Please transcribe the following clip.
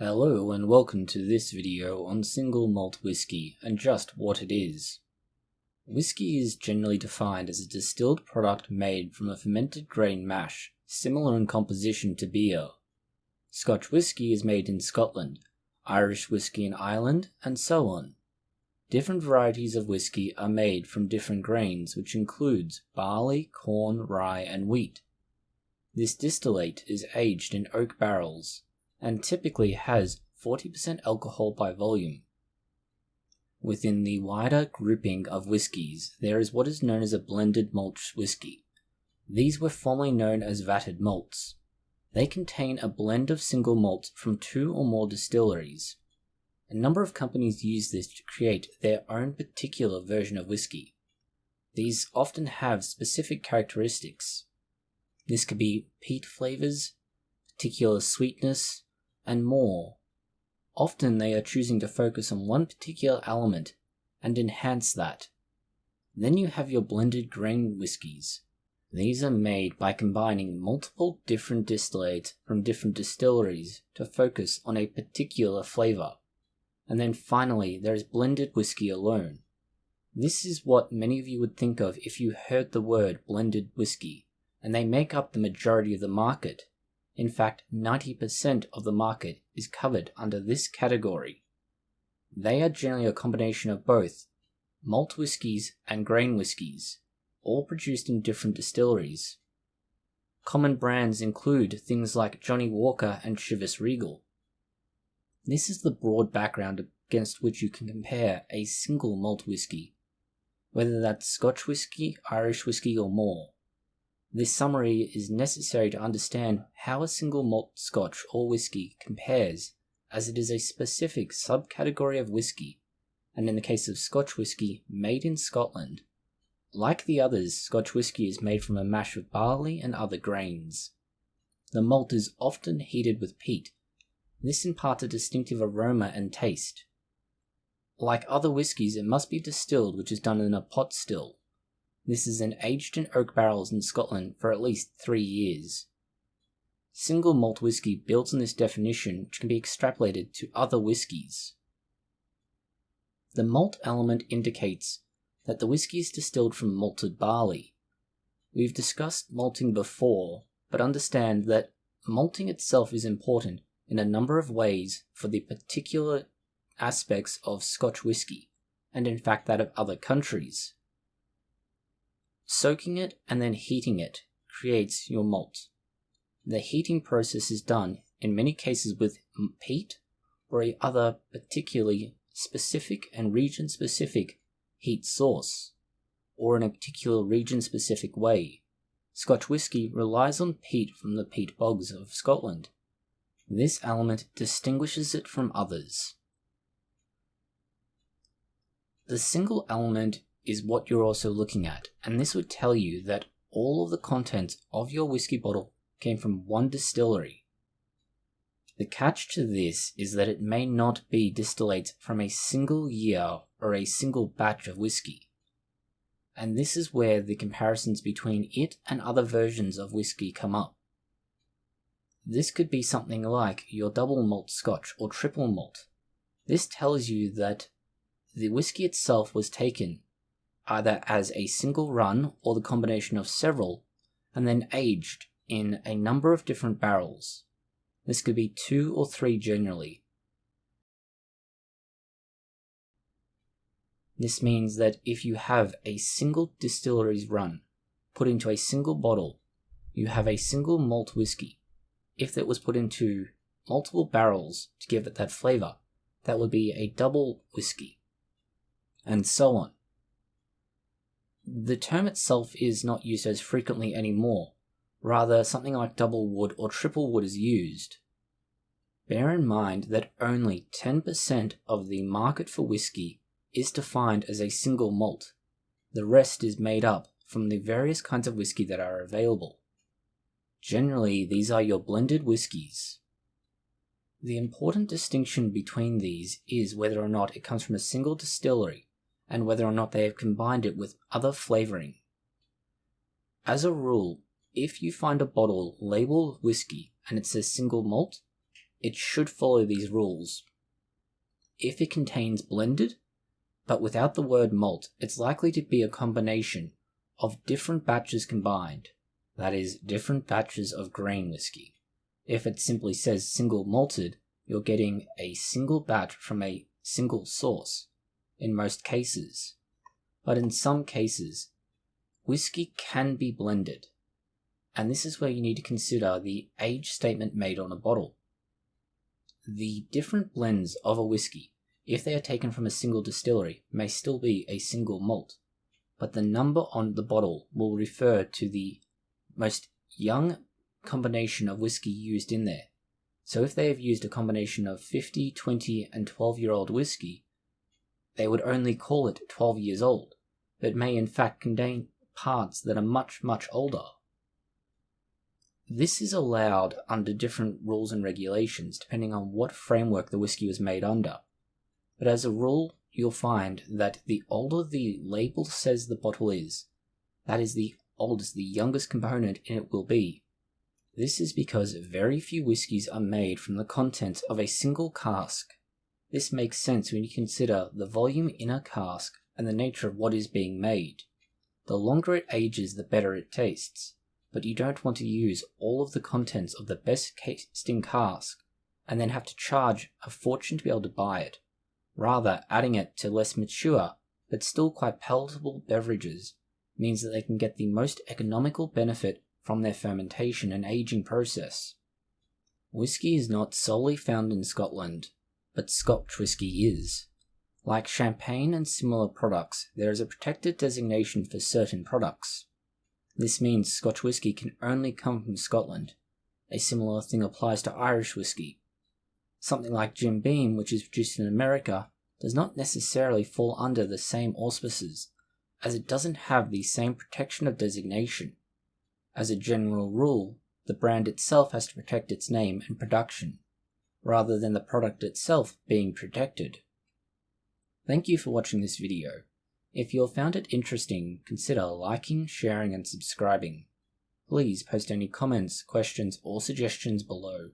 Hello and welcome to this video on single malt whiskey and just what it is. Whiskey is generally defined as a distilled product made from a fermented grain mash, similar in composition to beer. Scotch whiskey is made in Scotland, Irish whiskey in Ireland, and so on. Different varieties of whiskey are made from different grains, which includes barley, corn, rye, and wheat. This distillate is aged in oak barrels, and typically has 40% alcohol by volume. Within the wider grouping of whiskies, there is what is known as a blended malt whiskey. These were formerly known as vatted malts. They contain a blend of single malts from 2 or more distilleries. A number of companies use this to create their own particular version of whiskey. These often have specific characteristics. This could be peat flavors, particular sweetness, and more. Often they are choosing to focus on one particular element and enhance that. Then you have your blended grain whiskies. These are made by combining multiple different distillates from different distilleries to focus on a particular flavor. And then finally there is blended whiskey alone. This is what many of you would think of if you heard the word blended whiskey, and they make up the majority of the market. In fact, 90% of the market is covered under this category. They are generally a combination of both malt whiskies and grain whiskies, all produced in different distilleries. Common brands include things like Johnnie Walker and Chivas Regal. This is the broad background against which you can compare a single malt whiskey, whether that's Scotch whiskey, Irish whiskey, or more. This summary is necessary to understand how a single malt Scotch or whiskey compares, as it is a specific subcategory of whiskey, and in the case of Scotch whiskey, made in Scotland. Like the others, Scotch whiskey is made from a mash of barley and other grains. The malt is often heated with peat. This imparts a distinctive aroma and taste. Like other whiskies, it must be distilled, which is done in a pot still. This is then aged in oak barrels in Scotland for at least 3 years. Single malt whiskey builds on this definition, which can be extrapolated to other whiskies. The malt element indicates that the whiskey is distilled from malted barley. We've discussed malting before, but understand that malting itself is important in a number of ways for the particular aspects of Scotch whiskey, and in fact that of other countries. Soaking it and then heating it creates your malt. The heating process is done in many cases with peat or a other particularly specific and region-specific heat source, or in a particular region-specific way. Scotch whiskey relies on peat from the peat bogs of Scotland. This element distinguishes it from others. The single element is what you're also looking at, and this would tell you that all of the contents of your whiskey bottle came from one distillery. The catch to this is that it may not be distillates from a single year or a single batch of whiskey, and this is where the comparisons between it and other versions of whiskey come up. This could be something like your double malt Scotch or triple malt. This tells you that the whiskey itself was taken either as a single run or the combination of several, and then aged in a number of different barrels. This could be 2 or 3 generally. This means that if you have a single distillery's run put into a single bottle, you have a single malt whiskey. If it was put into multiple barrels to give it that flavor, that would be a double whiskey, and so on. The term itself is not used as frequently anymore. Rather, something like double wood or triple wood is used. Bear in mind that only 10% of the market for whiskey is defined as a single malt. The rest is made up from the various kinds of whiskey that are available. Generally, these are your blended whiskies. The important distinction between these is whether or not it comes from a single distillery, and whether or not they have combined it with other flavouring. As a rule, if you find a bottle labelled whiskey and it says single malt, it should follow these rules. If it contains blended, but without the word malt, it's likely to be a combination of different batches combined, that is, different batches of grain whiskey. If it simply says single malted, you're getting a single batch from a single source, in most cases. But in some cases, whiskey can be blended, and this is where you need to consider the age statement made on a bottle. The different blends of a whiskey, if they are taken from a single distillery, may still be a single malt, but the number on the bottle will refer to the most young combination of whiskey used in there. So if they have used a combination of 50, 20 and 12-year-old whiskey, they would only call it 12 years old, but may in fact contain parts that are much, much older. This is allowed under different rules and regulations depending on what framework the whiskey was made under. But as a rule, you'll find that the older the label says the bottle is, that is the oldest, the youngest component in it will be. This is because very few whiskies are made from the contents of a single cask. This makes sense when you consider the volume in a cask and the nature of what is being made. The longer it ages, the better it tastes, but you don't want to use all of the contents of the best tasting cask and then have to charge a fortune to be able to buy it. Rather, adding it to less mature, but still quite palatable beverages means that they can get the most economical benefit from their fermentation and aging process. Whiskey is not solely found in Scotland, but Scotch whiskey is. Like champagne and similar products, there is a protected designation for certain products. This means Scotch whiskey can only come from Scotland. A similar thing applies to Irish whiskey. Something like Jim Beam, which is produced in America, does not necessarily fall under the same auspices, as it doesn't have the same protection of designation. As a general rule, the brand itself has to protect its name and production, rather than the product itself being protected. Thank you for watching this video. If you have found it interesting, consider liking, sharing and subscribing. Please post any comments, questions or suggestions below.